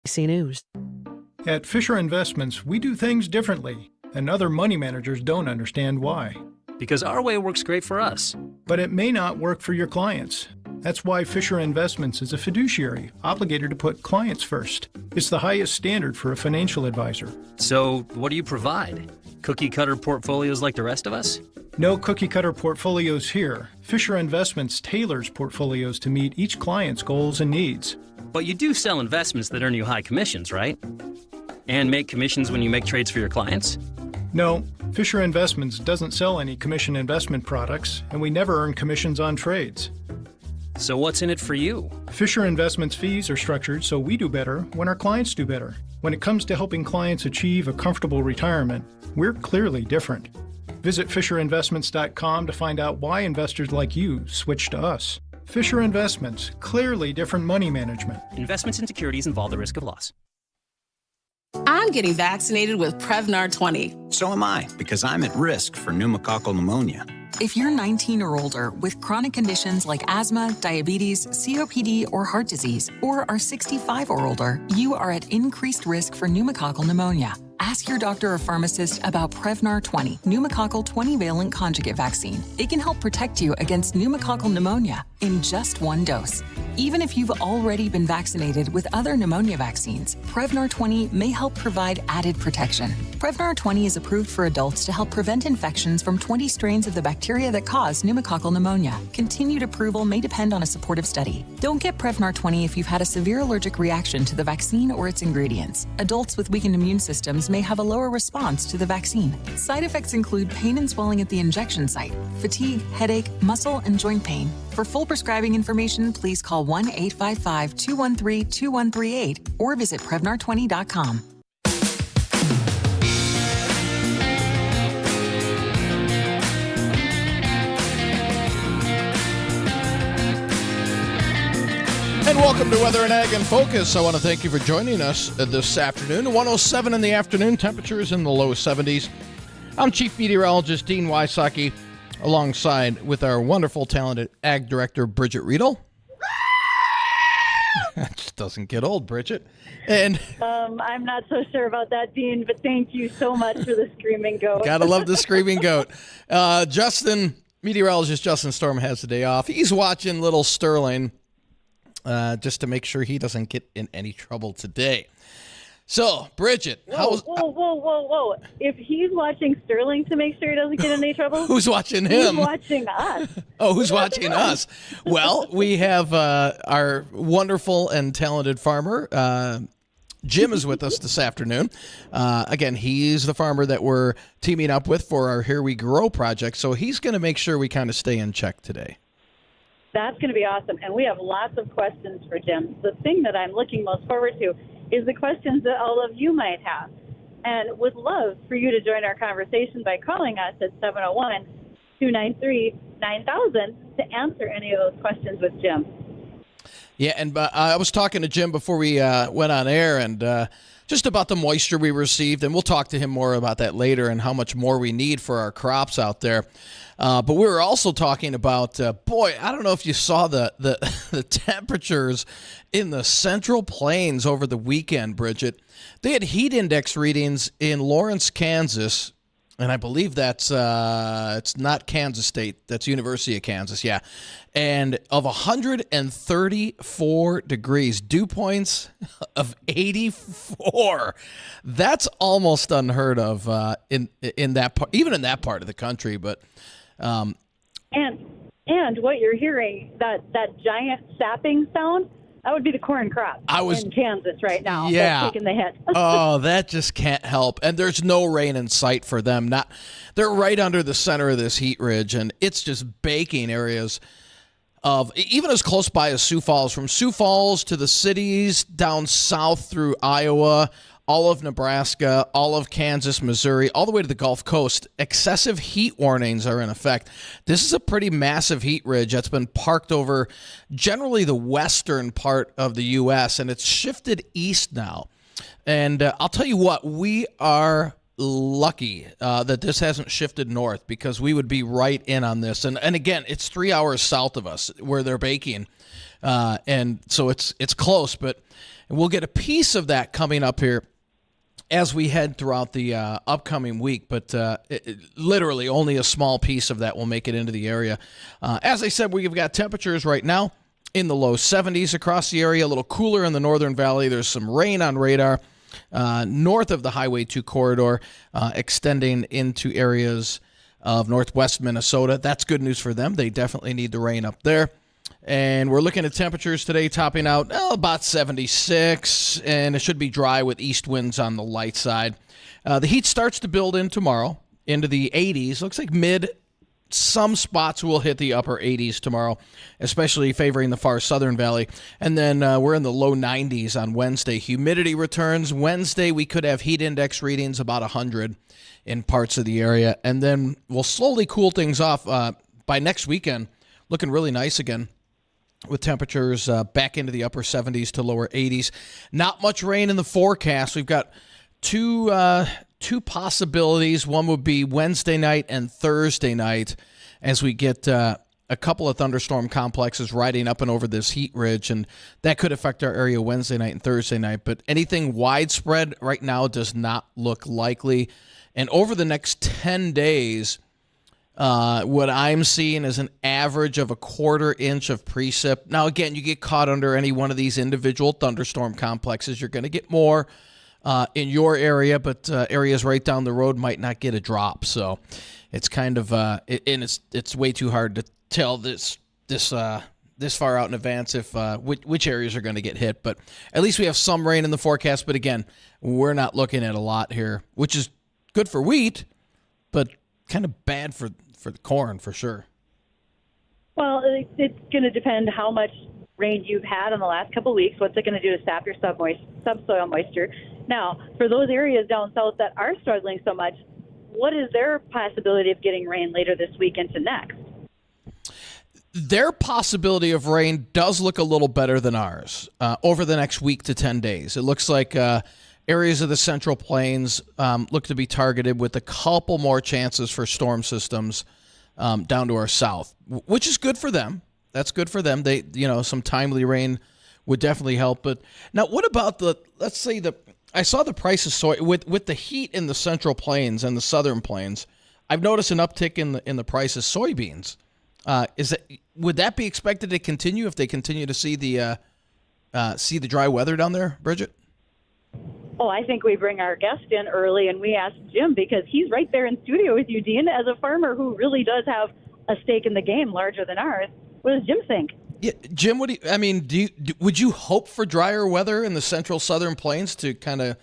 WDAY News. At Fisher Investments, we do things differently, and other money managers don't understand why. Because our way works great for us. But it may not work for your clients. That's why Fisher Investments is a fiduciary, obligated to put clients first. It's the highest standard for a financial advisor. So, what do you provide? Cookie-cutter portfolios like the rest of us? No cookie-cutter portfolios here. Fisher Investments tailors portfolios to meet each client's goals and needs. But you do sell investments that earn you high commissions, right? And make commissions when you make trades for your clients? No, Fisher Investments doesn't sell any commission investment products, and we never earn commissions on trades. So what's in it for you? Fisher Investments fees are structured so we do better when our clients do better. When it comes to helping clients achieve a comfortable retirement, we're clearly different. Visit FisherInvestments.com to find out why investors like you switch to us. Fisher Investments, clearly different money management. Investments in securities involve the risk of loss. I'm getting vaccinated with Prevnar 20. So am I, because I'm at risk for pneumococcal pneumonia. If you're 19 or older with chronic conditions like asthma, diabetes, COPD, or heart disease, or are 65 or older, you are at increased risk for pneumococcal pneumonia. Ask your doctor or pharmacist about Prevnar 20, pneumococcal 20-valent conjugate vaccine. It can help protect you against pneumococcal pneumonia in just one dose. Even if you've already been vaccinated with other pneumonia vaccines, Prevnar 20 may help provide added protection. Prevnar 20 is approved for adults to help prevent infections from 20 strains of the bacteria that cause pneumococcal pneumonia. Continued approval may depend on a supportive study. Don't get Prevnar 20 if you've had a severe allergic reaction to the vaccine or its ingredients. Adults with weakened immune systems may have a lower response to the vaccine. Side effects include pain and swelling at the injection site, fatigue, headache, muscle, and joint pain. For full prescribing information, please call 1-855-213-2138 or visit Prevnar20.com. And welcome to Weather and Ag in Focus. I want to thank you for joining us this afternoon. 107 in the afternoon, temperatures in the low 70s. I'm Chief Meteorologist Dean Wysocki, alongside with our wonderful, talented Ag Director, Bridgette Readel. That just doesn't get old, Bridgette. And I'm not so sure about that, Dean, but thank you so much for the screaming goat. Gotta love the screaming goat. Meteorologist Justin Storm has the day off. He's watching little Sterling just to make sure he doesn't get in any trouble today. So, Bridgette, Whoa. If he's watching Sterling to make sure he doesn't get in any trouble, who's watching him? Who's watching us? Oh, who's watching us? Well, we have our wonderful and talented farmer, Jim is with us this afternoon. Again, he's the farmer that we're teaming up with for our Here We Grow project, so he's going to make sure we kind of stay in check today. That's going to be awesome, and we have lots of questions for Jim. The thing that I'm looking most forward to is the questions that all of you might have, and would love for you to join our conversation by calling us at 701-293-9000 to answer any of those questions with Jim. Yeah, and I was talking to Jim before we went on air, and just about the moisture we received, and we'll talk to him more about that later and how much more we need for our crops out there. But we were also talking about, I don't know if you saw the temperatures in the Central Plains over the weekend, Bridgette. They had heat index readings in Lawrence, Kansas, and I believe that's it's not Kansas State, that's University of Kansas, yeah. And of 134 degrees, dew points of 84. That's almost unheard of in that part, even in that part of the country, but. And what you're hearing, that giant sapping sound, that would be the corn crop in Kansas right now. Yeah. That's taking the hit. Oh, that just can't help. And there's no rain in sight for them. They're right under the center of this heat ridge, and it's just baking areas of even as close by as Sioux Falls. From Sioux Falls to the cities down south through Iowa, all of Nebraska, all of Kansas, Missouri, all the way to the Gulf Coast, excessive heat warnings are in effect. This is a pretty massive heat ridge that's been parked over generally the western part of the U.S., and it's shifted east now. And I'll tell you what, we are lucky that this hasn't shifted north, because we would be right in on this. And again, it's 3 hours south of us where they're baking, and so it's close, but And we'll get a piece of that coming up here as we head throughout the upcoming week, but literally only a small piece of that will make it into the area. As I said, we've got temperatures right now in the low 70s across the area, a little cooler in the Northern Valley. There's some rain on radar north of the Highway 2 corridor, extending into areas of northwest Minnesota. That's good news for them. They definitely need the rain up there. And we're looking at temperatures today topping out about 76, and it should be dry with east winds on the light side. The heat starts to build in tomorrow into the 80s. Looks like some spots will hit the upper 80s tomorrow, especially favoring the far southern valley. And then we're in the low 90s on Wednesday. Humidity returns. Wednesday, we could have heat index readings about 100 in parts of the area. And then we'll slowly cool things off by next weekend, looking really nice again, with temperatures back into the upper 70s to lower 80s. Not much rain in the forecast. We've got two possibilities. One would be Wednesday night and Thursday night as we get a couple of thunderstorm complexes riding up and over this heat ridge, and that could affect our area Wednesday night and Thursday night. But anything widespread right now does not look likely. And over the next 10 days, what I'm seeing is an average of a 1/4 inch of precip. Now, again, you get caught under any one of these individual thunderstorm complexes, you're going to get more in your area, but areas right down the road might not get a drop. So it's kind of and it's way too hard to tell this far out in advance if which areas are going to get hit. But at least we have some rain in the forecast. But again, we're not looking at a lot here, which is good for wheat, but kind of bad for the corn for sure. Well, it's going to depend how much rain you've had in the last couple of weeks. What's it going to do to sap your subsoil moisture? Now, for those areas down south that are struggling so much, what is their possibility of getting rain later this week into next? Their possibility of rain does look a little better than ours over the next week to 10 days. It looks like areas of the Central Plains look to be targeted with a couple more chances for storm systems down to our south, which is good for them. That's good for them. They, some timely rain would definitely help. But now, what about I saw the price of soy with the heat in the Central Plains and the Southern Plains. I've noticed an uptick in the price of soybeans. Would that be expected to continue if they continue to see the dry weather down there, Bridgette? Oh, I think we bring our guest in early and we ask Jim, because he's right there in studio with you, Dean, as a farmer who really does have a stake in the game larger than ours. What does Jim think? Yeah, Jim, would you hope for drier weather in the Central Southern Plains to kind of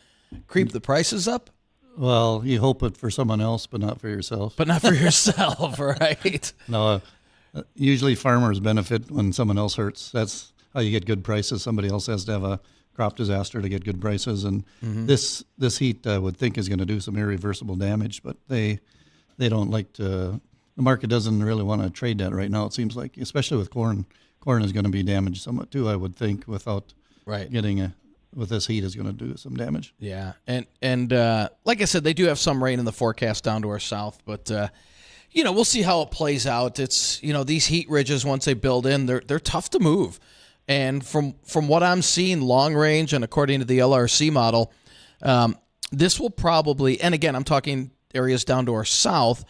creep the prices up? Well, you hope it for someone else, but not for yourself. But not for yourself, right? No, usually farmers benefit when someone else hurts. That's how you get good prices. Somebody else has to have a crop disaster to get good prices, and this heat I would think is going to do some irreversible damage. But they don't like to. The market doesn't really want to trade that right now. It seems like, especially with corn. Corn is going to be damaged somewhat too, I would think, without getting with this heat is going to do some damage. Yeah, and like I said, they do have some rain in the forecast down to our south, but we'll see how it plays out. It's these heat ridges, once they build in, they're tough to move. And from what I'm seeing, long range and according to the LRC model, this will probably, and again, I'm talking areas down to our south,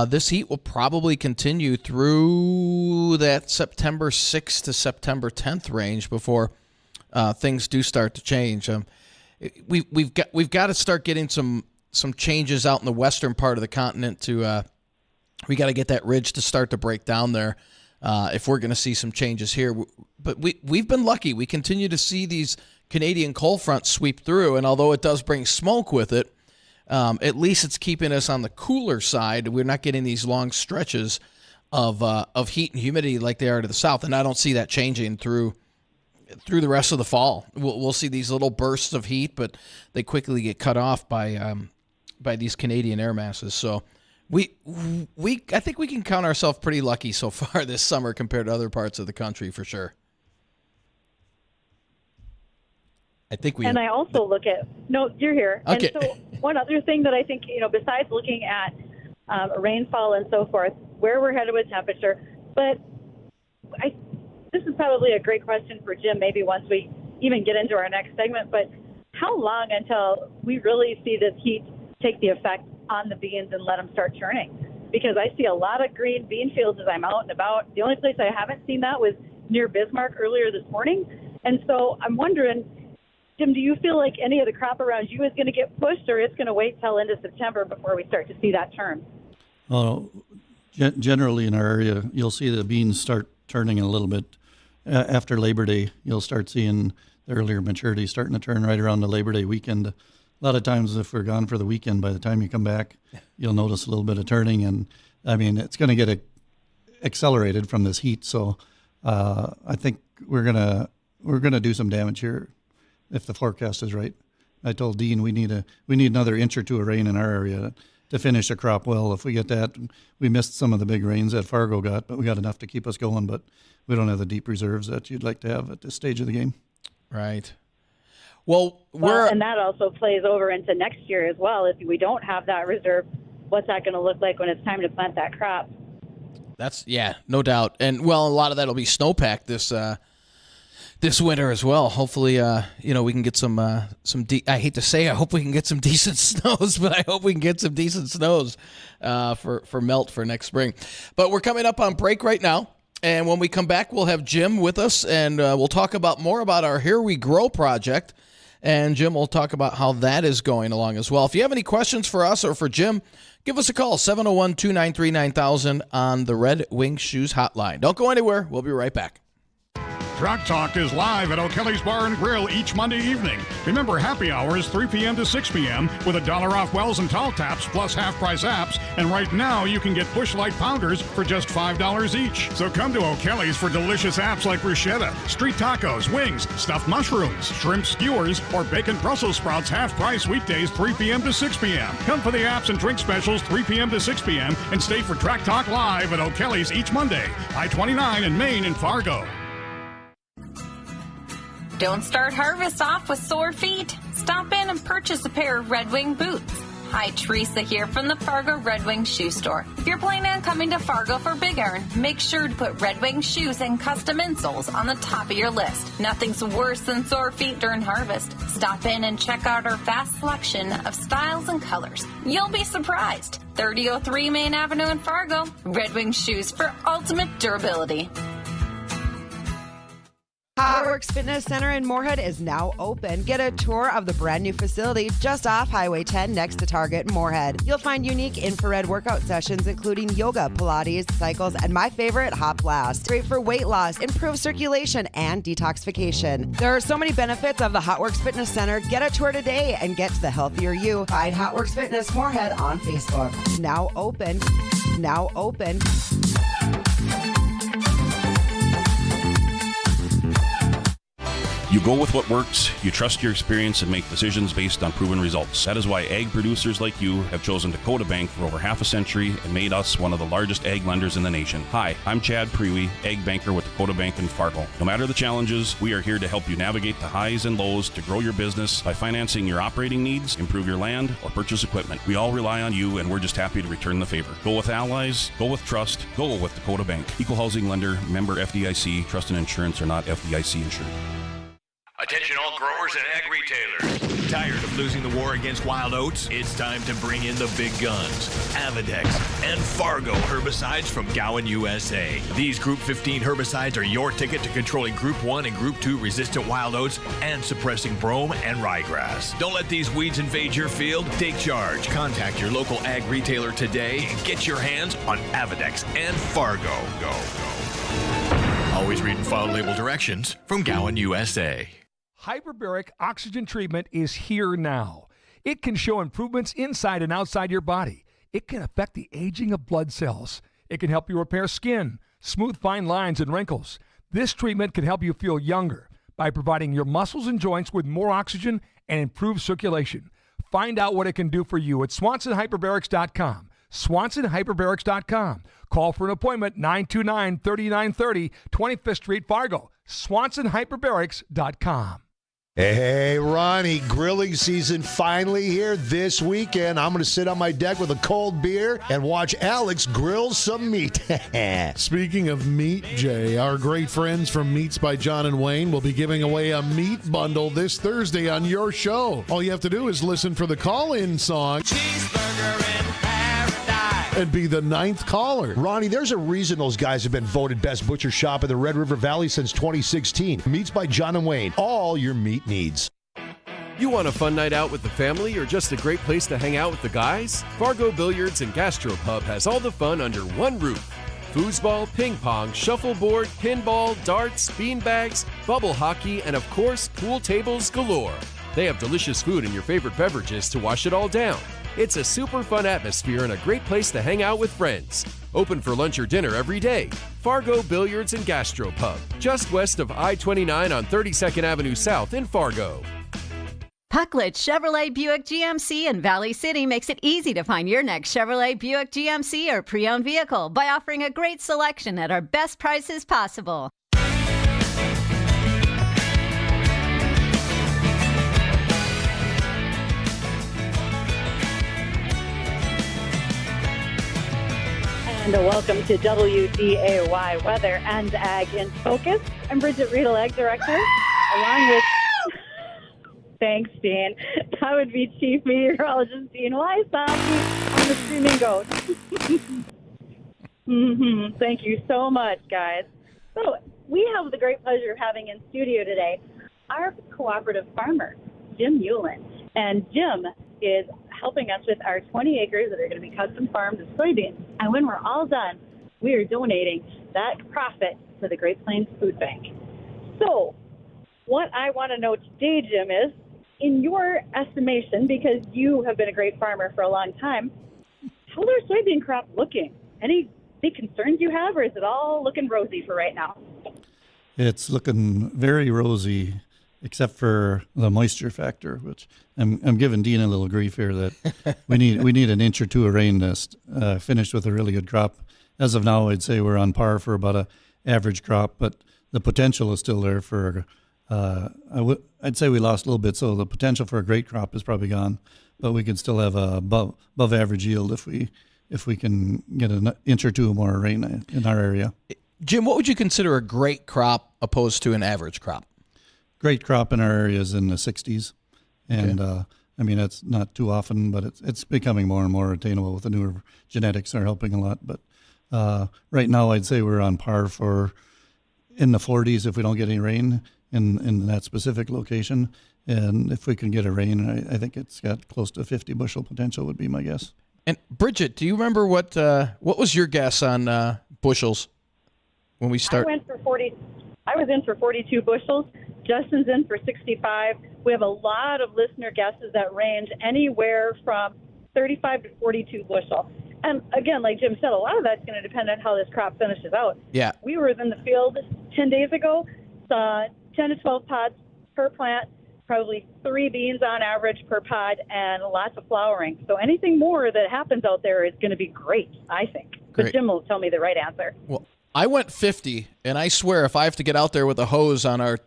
this heat will probably continue through that September 6th to September 10th range before things do start to change. We've got to start getting some changes out in the western part of the continent to we got to get that ridge to start to break down there if we're going to see some changes here. But we've been lucky. We continue to see these Canadian cold fronts sweep through, and although it does bring smoke with it, at least it's keeping us on the cooler side. We're not getting these long stretches of heat and humidity like they are to the south, and I don't see that changing through the rest of the fall. We'll see these little bursts of heat, but they quickly get cut off by these Canadian air masses. So I think we can count ourselves pretty lucky so far this summer compared to other parts of the country for sure. And I also look at, no, you're here. Okay. And so one other thing that I think, besides looking at rainfall and so forth, where we're headed with temperature, but this is probably a great question for Jim, maybe once we even get into our next segment, but how long until we really see this heat take the effect on the beans and let them start turning? Because I see a lot of green bean fields as I'm out and about. The only place I haven't seen that was near Bismarck earlier this morning. And so I'm wondering, Jim, do you feel like any of the crop around you is going to get pushed, or it's going to wait till into September before we start to see that turn? Well, generally in our area, you'll see the beans start turning a little bit after Labor Day. You'll start seeing the earlier maturity starting to turn right around the Labor Day weekend. A lot of times if we're gone for the weekend, by the time you come back, you'll notice a little bit of turning. And, I mean, it's going to get accelerated from this heat. So I think we're gonna do some damage here if the forecast is right. I told Dean we need another inch or two of rain in our area to finish a crop well. If we get that, we missed some of the big rains that Fargo got, but we got enough to keep us going. But we don't have the deep reserves that you'd like to have at this stage of the game. Right. Well, and that also plays over into next year as well. If we don't have that reserve, what's that going to look like when it's time to plant that crop? That's, yeah, no doubt. And, well, a lot of that will be snowpack this winter as well. Hopefully, we can get some I hate to say, I hope we can get some decent snows, but I hope we can get some decent snows for melt for next spring. But we're coming up on break right now. And when we come back, we'll have Jim with us, and we'll talk more about our Here We Grow project. And Jim will talk about how that is going along as well. If you have any questions for us or for Jim, give us a call, 701-293-9000 on the Red Wing Shoes hotline. Don't go anywhere. We'll be right back. Truck Talk is live at O'Kelly's Bar and Grill each Monday evening. Remember, happy hours 3 p.m. to 6 p.m. with $1 off wells and tall taps plus half-price apps. And right now, you can get Bush Light Pounders for just $5 each. So come to O'Kelly's for delicious apps like bruschetta, street tacos, wings, stuffed mushrooms, shrimp skewers, or bacon Brussels sprouts half-price weekdays 3 p.m. to 6 p.m. Come for the apps and drink specials 3 p.m. to 6 p.m. and stay for Track Talk live at O'Kelly's each Monday. I-29 in Maine and Fargo. Don't start harvest off with sore feet. Stop in and purchase a pair of Red Wing boots. Hi, Teresa here from the Fargo Red Wing Shoe Store. If you're planning on coming to Fargo for Big Iron, make sure to put Red Wing shoes and custom insoles on the top of your list. Nothing's worse than sore feet during harvest. Stop in and check out our vast selection of styles and colors. You'll be surprised. 3003 Main Avenue in Fargo. Red Wing shoes for ultimate durability. Hotworks Fitness Center in Moorhead is now open. Get a tour of the brand new facility just off Highway 10 next to Target in Moorhead. You'll find unique infrared workout sessions including yoga, Pilates, cycles, and my favorite, Hot Blast. Great for weight loss, improved circulation, and detoxification. There are so many benefits of the Hotworks Fitness Center. Get a tour today and get to the healthier you. Find Hotworks Fitness Moorhead on Facebook. Now open. Now open. You go with what works, you trust your experience, and make decisions based on proven results. That is why ag producers like you have chosen Dakota Bank for over half a century and made us one of the largest ag lenders in the nation. Hi, I'm Chad Prewy, ag banker with Dakota Bank in Fargo. No matter the challenges, we are here to help you navigate the highs and lows to grow your business by financing your operating needs, improve your land, or purchase equipment. We all rely on you, and we're just happy to return the favor. Go with allies, go with trust, go with Dakota Bank. Equal housing lender, member FDIC, trust and insurance are not FDIC insured. Attention all growers and ag retailers. Tired of losing the war against wild oats? It's time to bring in the big guns. Avedex and Fargo herbicides from Gowan USA. These Group 15 herbicides are your ticket to controlling Group 1 and Group 2 resistant wild oats and suppressing brome and ryegrass. Don't let these weeds invade your field. Take charge. Contact your local ag retailer today and get your hands on Avedex and Fargo. Go. Always read and follow label directions from Gowan USA. Hyperbaric oxygen treatment is here now. It can show improvements inside and outside your body. It can affect the aging of blood cells. It can help you repair skin, smooth fine lines and wrinkles. This treatment can help you feel younger by providing your muscles and joints with more oxygen and improved circulation. Find out what it can do for you at SwansonHyperbarics.com. SwansonHyperbarics.com. Call for an appointment, 929-3930, 25th Street, Fargo. SwansonHyperbarics.com. Hey, Ronnie, grilling season finally here this weekend. I'm going to sit on my deck with a cold beer and watch Alex grill some meat. Speaking of meat, Jay, our great friends from Meats by John and Wayne will be giving away a meat bundle this Thursday on your show. All you have to do is listen for the call-in song. Cheeseburger in paradise. And be the 9th caller. Ronnie, there's a reason those guys have been voted best butcher shop in the Red River Valley since 2016. Meats by John and Wayne. All your meat needs. You want a fun night out with the family or just a great place to hang out with the guys? Fargo Billiards and Gastropub has all the fun under one roof. Foosball, ping pong, shuffleboard, pinball, darts, beanbags, bubble hockey, and of course, pool tables galore. They have delicious food and your favorite beverages to wash it all down. It's a super fun atmosphere and a great place to hang out with friends. Open for lunch or dinner every day. Fargo Billiards and Gastropub, just west of I-29 on 32nd Avenue South in Fargo. Pucklet Chevrolet Buick GMC in Valley City makes it easy to find your next Chevrolet Buick GMC or pre-owned vehicle by offering a great selection at our best prices possible. And welcome to WDAY Weather and Ag in Focus. I'm Bridgette, Readel, Ag Director, along with... Thanks, Dean. That would be Chief Meteorologist Dean Wysocki on the Screaming Goat. Thank you so much, guys. So we have the great pleasure of having in studio today our cooperative farmer, Jim Ueland. And Jim is helping us with our 20 acres that are going to be custom farmed of soybeans. And when we're all done, we are donating that profit to the Great Plains Food Bank. So what I want to know today, Jim, is, in your estimation, because you have been a great farmer for a long time, how's our soybean crop looking? Any big concerns you have, or is it all looking rosy for right now? It's looking very rosy, except for the moisture factor, which I'm giving Dean a little grief here that we need an inch or two of rain to finish with a really good crop. As of now, I'd say we're on par for about an average crop, but the potential is still there for. I'd say we lost a little bit, so the potential for a great crop is probably gone, but we can still have a above average yield if we can get an inch or two more rain in our area. Jim, what would you consider a great crop opposed to an average crop? Great crop in our area is in the 60s, and I mean it's not too often, but it's becoming more and more attainable with the newer genetics are helping a lot. But right now, I'd say we're on par for in the 40s if we don't get any rain in that specific location, and if we can get a rain, I think it's got close to 50 bushel potential would be my guess. And Bridgette, do you remember what was your guess on bushels when we start? I was in for 42 bushels. Justin's in for 65. We have a lot of listener guesses that range anywhere from 35 to 42 bushel. And again, like Jim said, a lot of that's going to depend on how this crop finishes out. Yeah. We were in the field 10 days ago, saw 10 to 12 pods per plant, probably 3 beans on average per pod, and lots of flowering. So anything more that happens out there is going to be great, I think. But Jim will tell me the right answer. Well, I went 50, and I swear if I have to get out there with a hose on our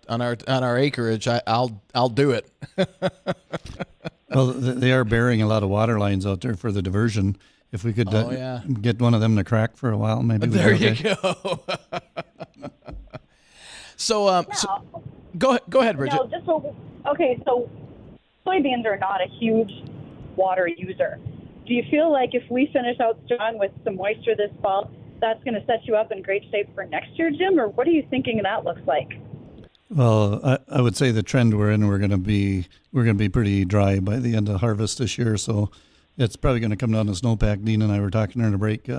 acreage, I'll do it. Well, they are burying a lot of water lines out there for the diversion. If we could get one of them to crack for a while, maybe. There you go. So go ahead, Bridgette. So soybeans are not a huge water user. Do you feel like if we finish out strong with some moisture this fall, that's going to set you up in great shape for next year, Jim? Or what are you thinking that looks like? Well, I would say the trend we're in, we're going to be pretty dry by the end of harvest this year. So it's probably going to come down to snowpack. Dean and I were talking during the break.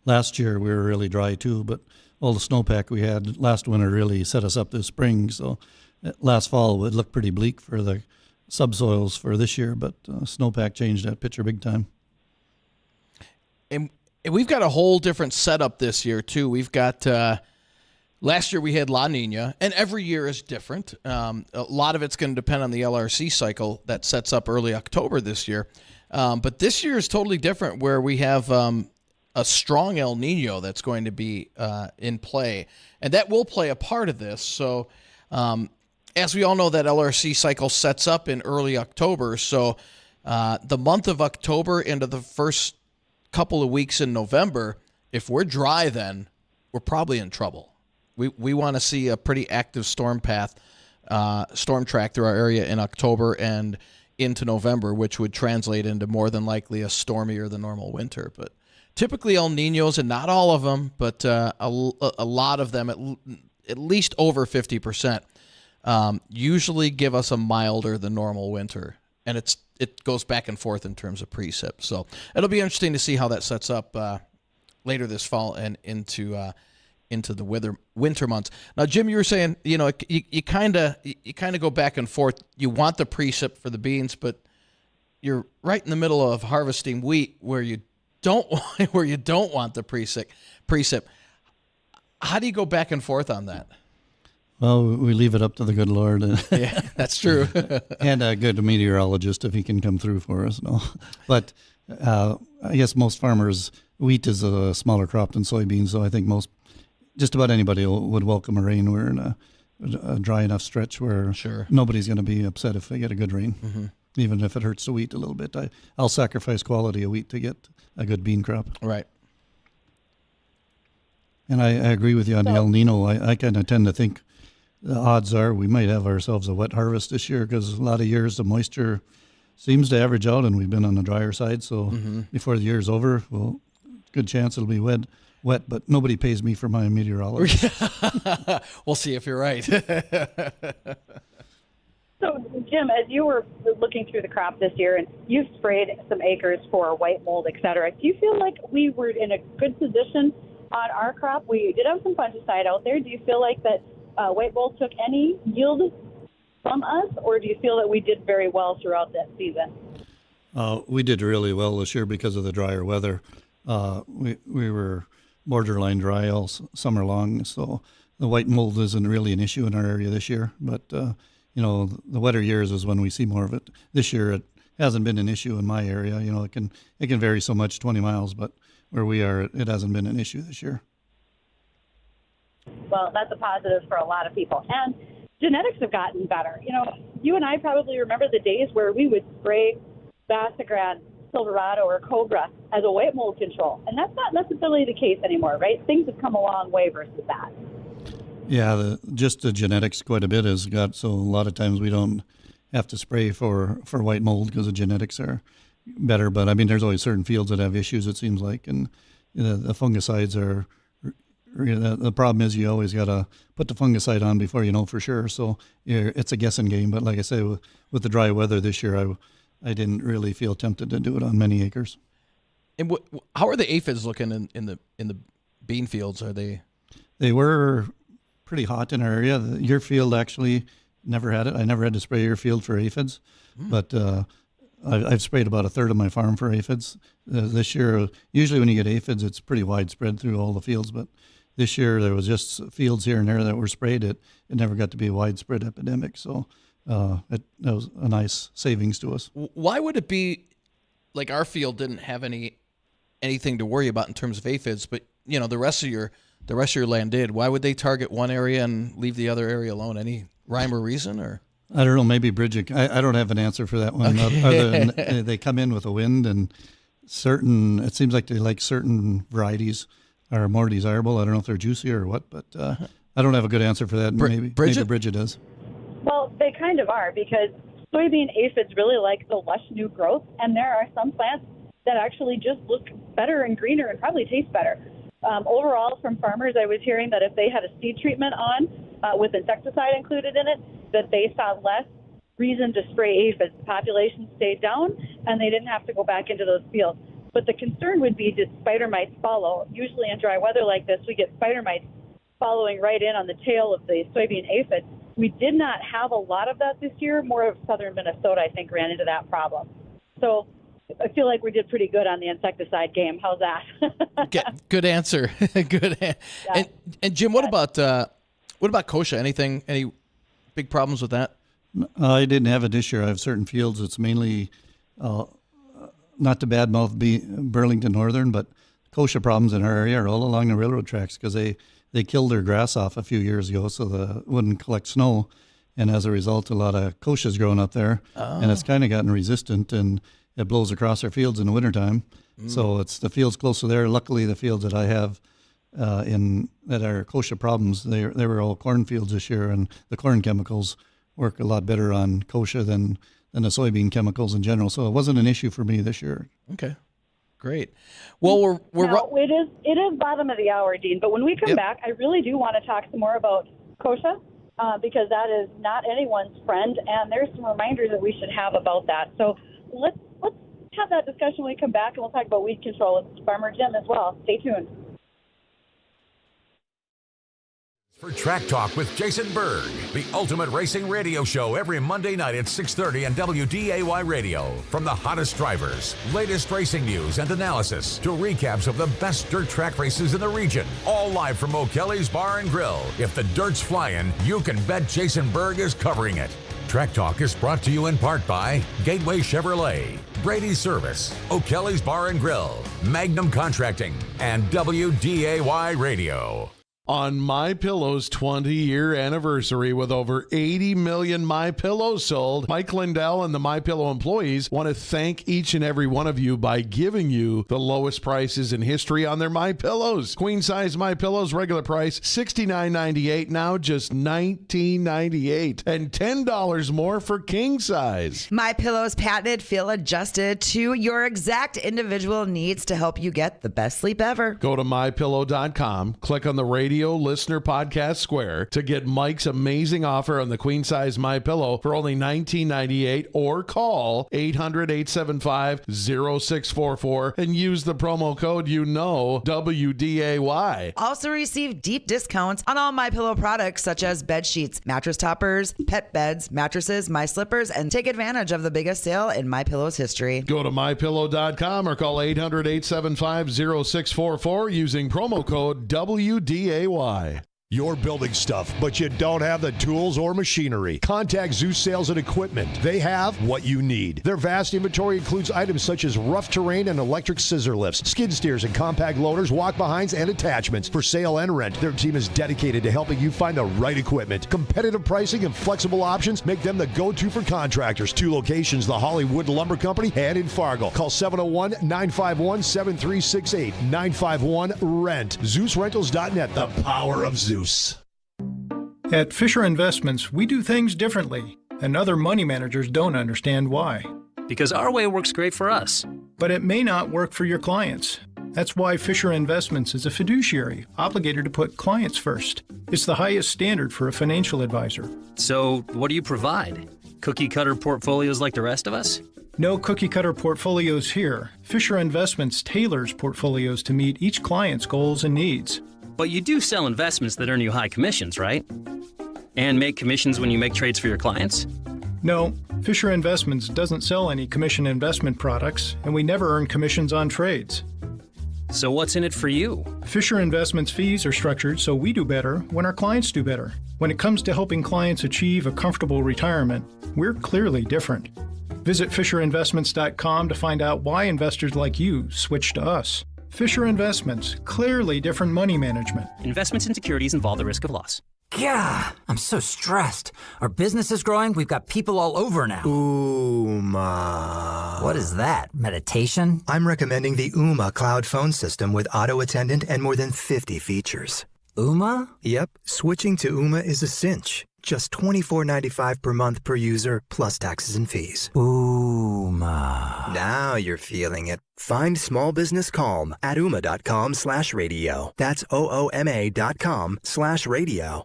Last year we were really dry too, but all the snowpack we had last winter really set us up this spring. So last fall it looked pretty bleak for the subsoils for this year, but snowpack changed that picture big time. And we've got a whole different setup this year too. We've got last year we had La Nina, and every year is different. A lot of it's going to depend on the LRC cycle that sets up early October this year. But this year is totally different, where we have a strong El Nino that's going to be in play, and that will play a part of this. So, and as we all know, that LRC cycle sets up in early October. So the month of October into the first couple of weeks in November, if we're dry then, we're probably in trouble. We want to see a pretty active storm path, storm track through our area in October and into November, which would translate into more than likely a stormier than normal winter. But typically El Niños, and not all of them, but a lot of them, at least over 50%, usually give us a milder than normal winter. And it goes back and forth in terms of precip. So it'll be interesting to see how that sets up later this fall and into the winter months. Now, Jim, you were saying, you kind of go back and forth. You want the precip for the beans, but you're right in the middle of harvesting wheat where you don't want the precip. How do you go back and forth on that? Well, we leave it up to the good Lord. Yeah, that's true. And a good meteorologist if he can come through for us. No, but I guess most farmers, wheat is a smaller crop than soybeans, so I think just about anybody would welcome a rain. We're in a dry enough stretch where nobody's going to be upset if they get a good rain, even if it hurts the wheat a little bit. I'll sacrifice quality of wheat to get a good bean crop. Right. And I agree with you on the El Nino. I kind of tend to think the odds are we might have ourselves a wet harvest this year because a lot of years the moisture seems to average out and we've been on the drier side. So before the year's over, well, good chance it'll be wet, but nobody pays me for my meteorologist. We'll see if you're right. So, Jim, as you were looking through the crop this year and you've sprayed some acres for white mold, et cetera, do you feel like we were in a good position on our crop? We did have some fungicide out there. Do you feel like that white mold took any yield from us, or do you feel that we did very well throughout that season? We did really well this year because of the drier weather. We were borderline dry all summer long, so the white mold isn't really an issue in our area this year. But the wetter years is when we see more of it. This year it hasn't been an issue in my area. It can vary so much, 20 miles, but where we are, it hasn't been an issue this year. Well, that's a positive for a lot of people. And genetics have gotten better. You and I probably remember the days where we would spray Vasagran, Silverado, or Cobra as a white mold control. And that's not necessarily the case anymore, right? Things have come a long way versus that. Yeah, just the genetics quite a bit has got, so a lot of times we don't have to spray for white mold because the genetics are better. But, I mean, there's always certain fields that have issues, it seems like. And the fungicides are... The problem is you always got to put the fungicide on before you know for sure. So it's a guessing game. But like I say, with the dry weather this year, I didn't really feel tempted to do it on many acres. And how are the aphids looking in the bean fields? Are they? They were pretty hot in our area. Your field actually never had it. I never had to spray your field for aphids, but I've sprayed about a third of my farm for aphids this year. Usually when you get aphids, it's pretty widespread through all the fields, but this year there was just fields here and there that were sprayed. It never got to be a widespread epidemic, so that was a nice savings to us. Why would it be like our field didn't have anything to worry about in terms of aphids, but the rest of your land did? Why would they target one area and leave the other area alone? Any rhyme or reason, or? I don't know. Maybe Bridgette. I don't have an answer for that one. Okay. Other than they come in with a wind, and it seems like they like certain varieties are more desirable. I don't know if they're juicier or what, but I don't have a good answer for that. Maybe Bridgette does. Well, they kind of are, because soybean aphids really like the lush new growth, and there are some plants that actually just look better and greener and probably taste better. Overall, from farmers, I was hearing that if they had a seed treatment on with insecticide included in it, that they saw less reason to spray aphids. The population stayed down, and they didn't have to go back into those fields. But the concern would be, did spider mites follow? Usually in dry weather like this, we get spider mites following right in on the tail of the soybean aphid. We did not have a lot of that this year. More of southern Minnesota, I think, ran into that problem. So I feel like we did pretty good on the insecticide game. How's that? Good answer. Good. Yeah. And Jim, what about kochia? Any big problems with that? I didn't have it this year. I have certain fields. It's mainly not to badmouth Burlington Northern, but kochia problems in our area are all along the railroad tracks because they killed their grass off a few years ago so they wouldn't collect snow. and as a result, a lot of kochia's growing up there, and it's kind of gotten resistant, and it blows across our fields in the wintertime. So it's the fields close to there. Luckily, the fields that I have that are kochia problems, they were all cornfields this year, and the corn chemicals work a lot better on kochia than the soybean chemicals in general. So it wasn't an issue for me this year. Okay, great. Well, now, it is bottom of the hour, Dean. But when we come back, I really do want to talk some more about kochia because that is not anyone's friend, and there's some reminders that we should have about that. So let's have that discussion when we come back, and we'll talk about weed control with Farmer Jim as well. Stay tuned. For Track Talk with Jason Berg, the ultimate racing radio show every Monday night at 6:30 on WDAY Radio. From the hottest drivers, latest racing news and analysis, to recaps of the best dirt track races in the region. All live from O'Kelly's Bar and Grill. If the dirt's flying, you can bet Jason Berg is covering it. Track Talk is brought to you in part by Gateway Chevrolet, Brady's Service, O'Kelly's Bar and Grill, Magnum Contracting, and WDAY Radio. On MyPillow's 20-year anniversary with over 80 million MyPillows sold, Mike Lindell and the MyPillow employees want to thank each and every one of you by giving you the lowest prices in history on their MyPillows. Queen size MyPillows, regular price $69.98, now just $19.98, and $10 more for king size. MyPillow's patented feel adjusted to your exact individual needs to help you get the best sleep ever. Go to MyPillow.com, click on the radio listener podcast square to get Mike's amazing offer on the queen size MyPillow for only $19.98, or call 800-875-0644 and use the promo code WDAY. Also receive deep discounts on all MyPillow products such as bed sheets, mattress toppers, pet beds, mattresses, My Slippers, and take advantage of the biggest sale in MyPillow's history. Go to MyPillow.com or call 800-875-0644 using promo code WDAY. You're building stuff, but you don't have the tools or machinery. Contact Zeus Sales and Equipment. They have what you need. Their vast inventory includes items such as rough terrain and electric scissor lifts, skid steers and compact loaders, walk-behinds, and attachments for sale and rent. Their team is dedicated to helping you find the right equipment. Competitive pricing and flexible options make them the go-to for contractors. 2 locations, the Hollywood Lumber Company and in Fargo. Call 701-951-7368. 951-RENT. ZeusRentals.net. The power of Zeus. At Fisher Investments, we do things differently, and other money managers don't understand why. Because our way works great for us. But it may not work for your clients. That's why Fisher Investments is a fiduciary, obligated to put clients first. It's the highest standard for a financial advisor. So, what do you provide? Cookie-cutter portfolios like the rest of us? No cookie-cutter portfolios here. Fisher Investments tailors portfolios to meet each client's goals and needs. But you do sell investments that earn you high commissions, right? And make commissions when you make trades for your clients? No, Fisher Investments doesn't sell any commission investment products, and we never earn commissions on trades. So what's in it for you? Fisher Investments fees are structured so we do better when our clients do better. When it comes to helping clients achieve a comfortable retirement, we're clearly different. Visit FisherInvestments.com to find out why investors like you switch to us. Fisher Investments, clearly different money management. Investments in securities involve the risk of loss. Yeah, I'm so stressed. Our business is growing. We've got people all over now. Ooma. What is that? Meditation? I'm recommending the Ooma cloud phone system with auto attendant and more than 50 features. Ooma? Yep, switching to Ooma is a cinch. Just $24.95 per month per user, plus taxes and fees. Ooma. Now you're feeling it. Find small business calm at ooma.com/radio. That's OOMA.com/radio.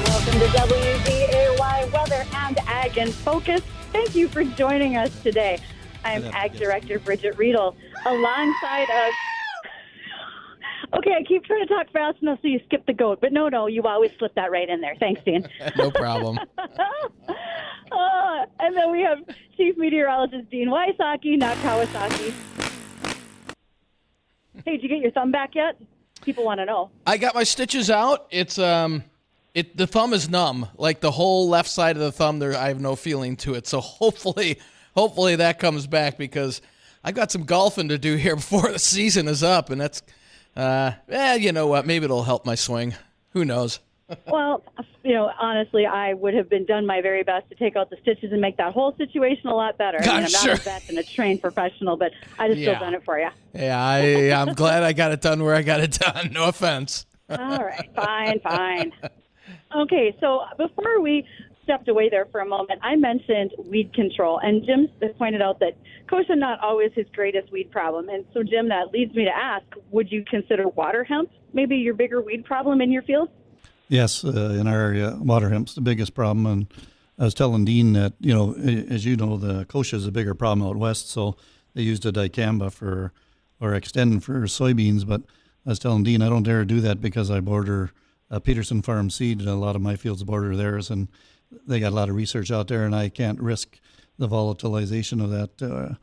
Welcome to WDAY Weather and Ag in Focus. Thank you for joining us today. I'm Ag Director Bridgette Readel, alongside of... Okay, I keep trying to talk fast enough so you skip the goat, but no, you always slip that right in there. Thanks, Dean. No problem. And then we have Chief Meteorologist Dean Wysocki, not Kawasaki. Hey, did you get your thumb back yet? People want to know. I got my stitches out. It's the thumb is numb. Like the whole left side of the thumb there, I have no feeling to it. So hopefully that comes back because I've got some golfing to do here before the season is up, and that's You know what? Maybe it'll help my swing. Who knows? Well, honestly, I would have done my very best to take out the stitches and make that whole situation a lot better. I'm not a vet and a trained professional, but I just still done it for you. Yeah, I'm glad I got it done where I got it done. No offense. All right, fine. Okay, so before we stepped away there for a moment, I mentioned weed control, and Jim pointed out that kochia not always his greatest weed problem. And so, Jim, that leads me to ask, would you consider water hemp maybe your bigger weed problem in your field? Yes, in our area, water hemp's the biggest problem. And I was telling Dean that, as you know, the kochia is a bigger problem out west, so they used a dicamba or extend for soybeans. But I was telling Dean I don't dare do that because I border Peterson Farm Seed, and a lot of my fields border theirs, and they got a lot of research out there, and I can't risk the volatilization of that to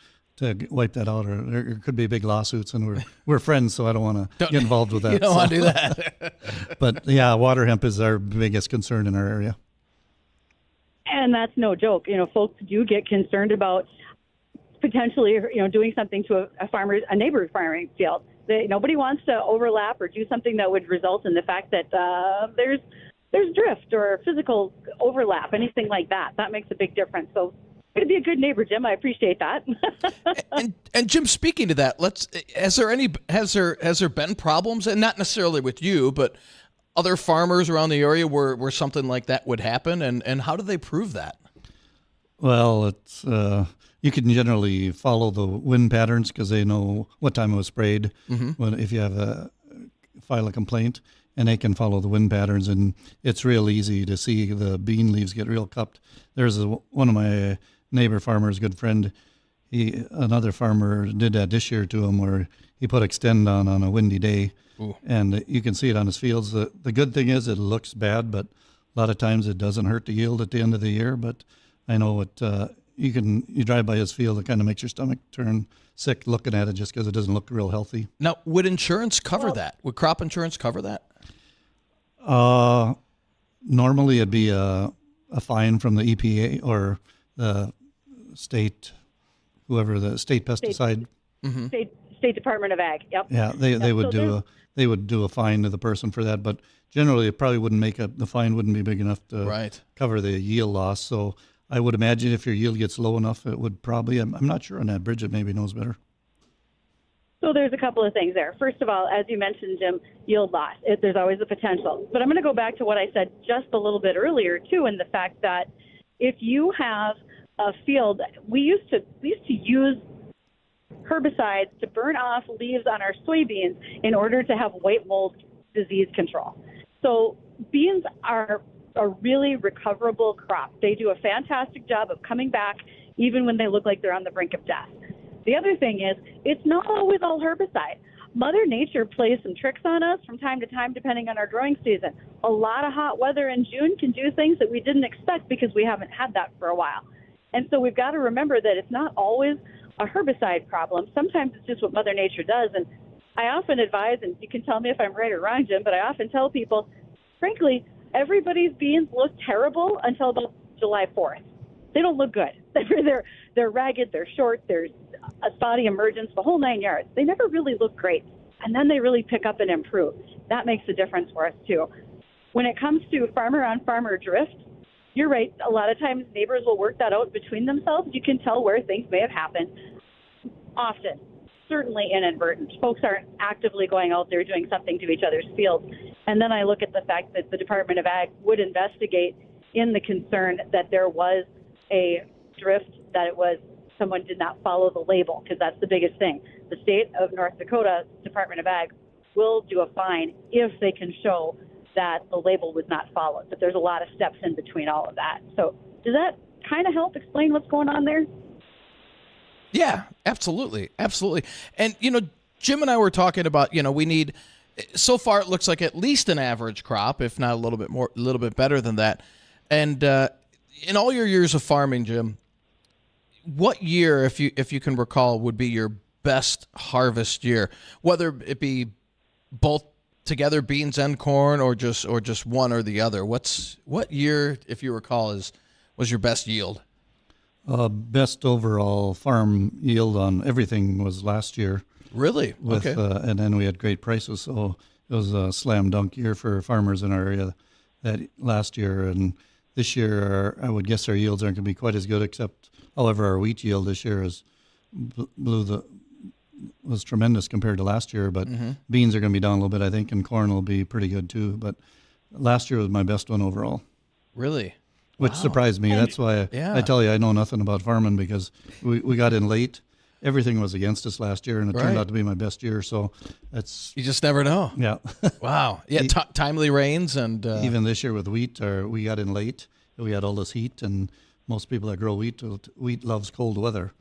wipe that out, or there could be big lawsuits, and we're friends, so I don't want to get involved with that. You don't want to do that. But yeah, water hemp is our biggest concern in our area. And that's no joke. Folks do get concerned about potentially, doing something to a neighbor's farming field. Nobody wants to overlap or do something that would result in the fact that there's drift or physical overlap, anything like that. That makes a big difference. So going to be a good neighbor, Jim. I appreciate that. and Jim, speaking to that, has there been problems, and not necessarily with you, but other farmers around the area where something like that would happen, and how do they prove that? Well, it's you can generally follow the wind patterns because they know what time it was sprayed. Mm-hmm. If you have file a complaint, and they can follow the wind patterns, and it's real easy to see the bean leaves get real cupped. There's one of my neighbor farmers, good friend, another farmer did that this year to him where he put Extend on a windy day. Ooh. And you can see it on his fields. The good thing is it looks bad, but a lot of times it doesn't hurt the yield at the end of the year. But I know you drive by his field, it kind of makes your stomach turn sick looking at it just because it doesn't look real healthy. Now, would insurance cover that? Would crop insurance cover that? Normally it'd be a fine from the EPA or the state, whoever the state pesticide. Mm-hmm. State Department of Ag. Yep. Yeah, they would do a fine to the person for that, but generally it probably wouldn't the fine wouldn't be big enough to cover the yield loss. So I would imagine if your yield gets low enough, it would probably. I'm not sure on that. Bridgette maybe knows better. So there's a couple of things there. First of all, as you mentioned, Jim, yield loss. There's always a potential. But I'm going to go back to what I said just a little bit earlier, too, and the fact that if you have a field, we used to use herbicides to burn off leaves on our soybeans in order to have white mold disease control. So beans are a really recoverable crop. They do a fantastic job of coming back even when they look like they're on the brink of death. The other thing is, it's not always all herbicide. Mother Nature plays some tricks on us from time to time, depending on our growing season. A lot of hot weather in June can do things that we didn't expect because we haven't had that for a while. And so we've got to remember that it's not always a herbicide problem. Sometimes it's just what Mother Nature does. And I often advise, and you can tell me if I'm right or wrong, Jim, but I often tell people, frankly, everybody's beans look terrible until about July 4th. They don't look good. They're ragged, they're short, there's a spotty emergence, the whole 9 yards. They never really look great. And then they really pick up and improve. That makes a difference for us, too. When it comes to farmer-on-farmer drift, you're right. A lot of times neighbors will work that out between themselves. You can tell where things may have happened. Often, certainly inadvertent. Folks aren't actively going out there doing something to each other's fields. And then I look at the fact that the Department of Ag would investigate in the concern that there was a drift, that it was someone did not follow the label, because that's the biggest thing. The state of North Dakota Department of Ag will do a fine if they can show that the label was not followed. But there's a lot of steps in between all of that. So does that kind of help explain what's going on there? Yeah, absolutely. Absolutely. And, Jim and I were talking about, we need, so far it looks like at least an average crop, if not a little bit better than that. And in all your years of farming, Jim, what year, if you can recall, would be your best harvest year? Whether it be both together, beans and corn, or just one or the other. What year, if you recall, was your best yield? Best overall farm yield on everything was last year. Really? With, Okay. and then we had great prices. So it was a slam dunk year for farmers in our area that last year. And this year, I would guess our yields aren't going to be quite as good, except, however, our wheat yield this year was tremendous compared to last year. But beans are going to be down a little bit, I think, and corn will be pretty good too. But last year was my best one overall. Really? Which surprised me. That's why I tell you I know nothing about farming, because we got in late. Everything was against us last year, and it turned out to be my best year. So you just never know. Yeah. Wow. Yeah. Timely rains and even this year with wheat, we got in late. We had all this heat, and most people that grow wheat loves cold weather,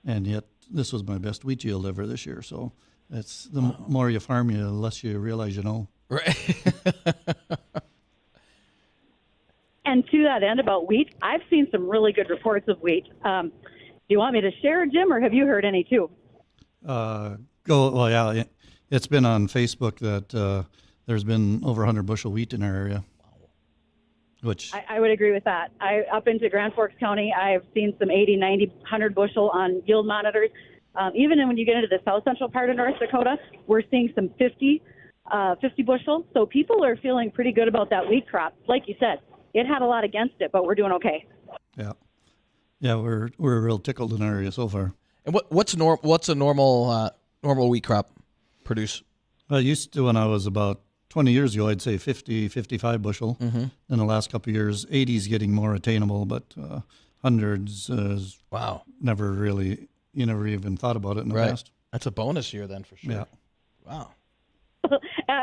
and yet this was my best wheat yield ever this year. So it's the more you farm, the less you realize you know. Right. And to that end about wheat, I've seen some really good reports of wheat. Do you want me to share, Jim, or have you heard any too? It's been on Facebook that there's been over 100 bushel wheat in our area. Which I would agree with that. Up into Grand Forks County, I've seen some 80, 90, 100 bushel on yield monitors. Even when you get into the south central part of North Dakota, we're seeing some 50 bushel. So people are feeling pretty good about that wheat crop. Like you said, it had a lot against it, but we're doing okay. Yeah, we're real tickled in our area so far. And what's a normal wheat crop produce? I used to, when I was about 20 years ago, I'd say 50, 55 bushel. In the last couple of years, 80 is getting more attainable, but hundreds is you never even thought about it in the past. That's a bonus year then for sure. Yeah. Wow.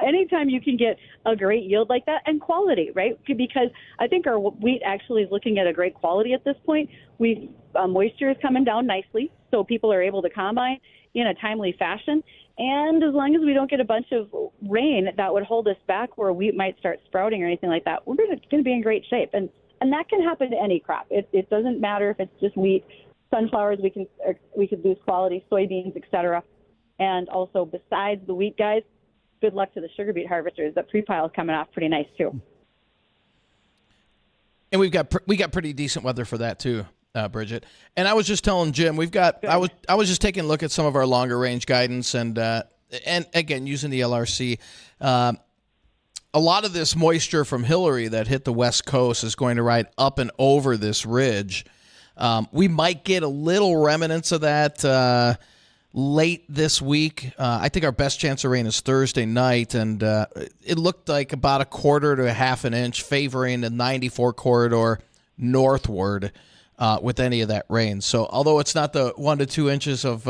Anytime you can get a great yield like that and quality, right? Because I think our wheat actually is looking at a great quality at this point. Moisture is coming down nicely, so people are able to combine in a timely fashion. And as long as we don't get a bunch of rain that would hold us back where wheat might start sprouting or anything like that, we're going to be in great shape. And that can happen to any crop. It doesn't matter if it's just wheat, sunflowers, we could lose quality, soybeans, etc. And also, besides the wheat guys, good luck to the sugar beet harvesters. The pre-pile is coming off pretty nice too. And we got pretty decent weather for that too, Bridgette. And I was just telling Jim, I was just taking a look at some of our longer range guidance, and again using the LRC. A lot of this moisture from Hillary that hit the West Coast is going to ride up and over this ridge. We might get a little remnants of that late this week. I think our best chance of rain is Thursday night, and it looked like about a quarter to a half an inch favoring the 94 corridor northward with any of that rain. So although it's not the 1 to 2 inches of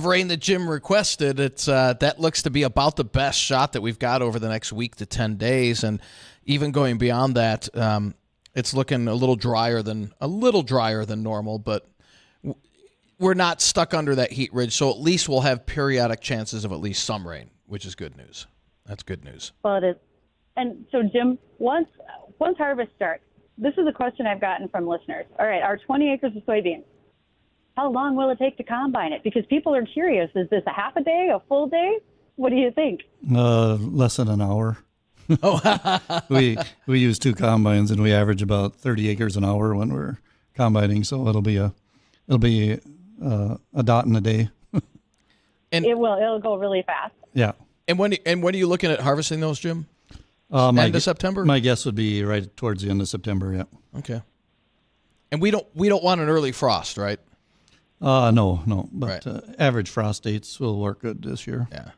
rain that Jim requested, it's that looks to be about the best shot that we've got over the next week to 10 days. And even going beyond that, it's looking a little drier than normal, but we're not stuck under that heat ridge, so at least we'll have periodic chances of at least some rain, which is good news. That's good news. Well, it is. And so, Jim, once harvest starts, this is a question I've gotten from listeners. All right, our 20 acres of soybeans, how long will it take to combine it? Because people are curious. Is this a half a day, a full day? What do you think? Less than an hour. we use 2 combines, and we average about 30 acres an hour when we're combining, so it'll be a dot in a day. And it'll go really fast. Yeah. And when are you looking at harvesting those, Jim? End of September? My guess would be right towards the end of September, yeah. Okay. And we don't want an early frost, right? No. But average frost dates will work good this year. Yeah.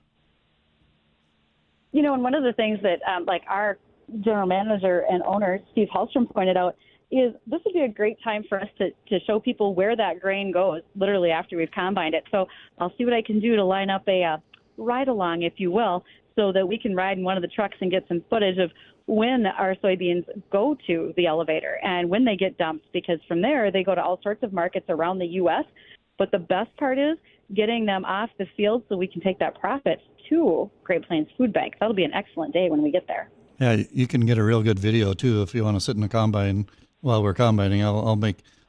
You know, and one of the things that like our general manager and owner, Steve Hallstrom, pointed out is this would be a great time for us to show people where that grain goes, literally after we've combined it. So I'll see what I can do to line up a ride-along, if you will, so that we can ride in one of the trucks and get some footage of when our soybeans go to the elevator and when they get dumped, because from there they go to all sorts of markets around the U.S. But the best part is getting them off the field so we can take that profit to Great Plains Food Bank. That'll be an excellent day when we get there. Yeah, you can get a real good video, too, if you want to sit in the combine while we're combining. I'll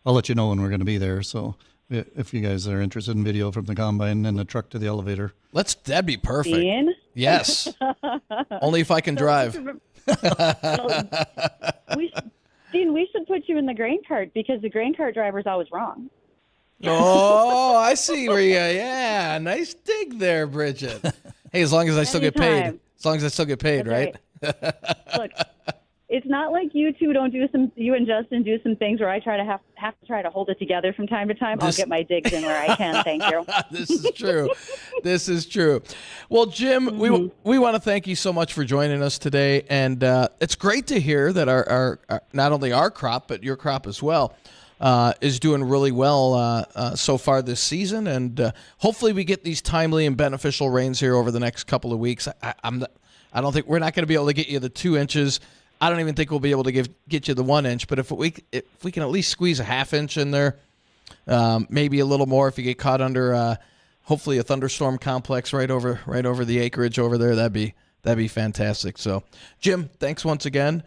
let you know when we're going to be there. So if you guys are interested in video from the combine and the truck to the elevator. That'd be perfect. Dean? Yes. Only if I can drive. Dean, we should put you in the grain cart because the grain cart driver's always wrong. Oh, I see where you. Yeah, nice dig there, Bridgette. Hey, as long as I still get paid. Anytime. As long as I still get paid, That's right? Look, it's not like you two don't do you and Justin do some things where I try to have to try to hold it together from time to time. I'll get my digs in where I can. Thank you. This is true. This is true. Well, Jim, we want to thank you so much for joining us today, and it's great to hear that our not only our crop but your crop as well is doing really well so far this season, and hopefully we get these timely and beneficial rains here over the next couple of weeks. I don't think we're not going to be able to get you the 2 inches. I don't even think we'll be able to get you the 1 inch, but if we can at least squeeze a half inch in there, maybe a little more if you get caught under hopefully a thunderstorm complex right over the acreage over there, that'd be fantastic. So, Jim, thanks once again.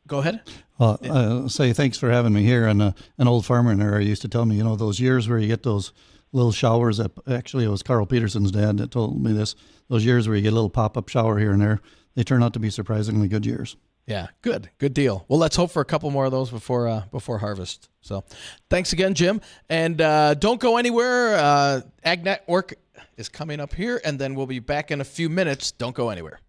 Go ahead. Well, say thanks for having me here. And an old farmer in there used to tell me, those years where you get those little showers. Actually, it was Carl Peterson's dad that told me this. Those years where you get a little pop-up shower here and there, they turn out to be surprisingly good years. Yeah, good deal. Well, let's hope for a couple more of those before harvest. So, thanks again, Jim. And don't go anywhere. Ag Network is coming up here, and then we'll be back in a few minutes. Don't go anywhere.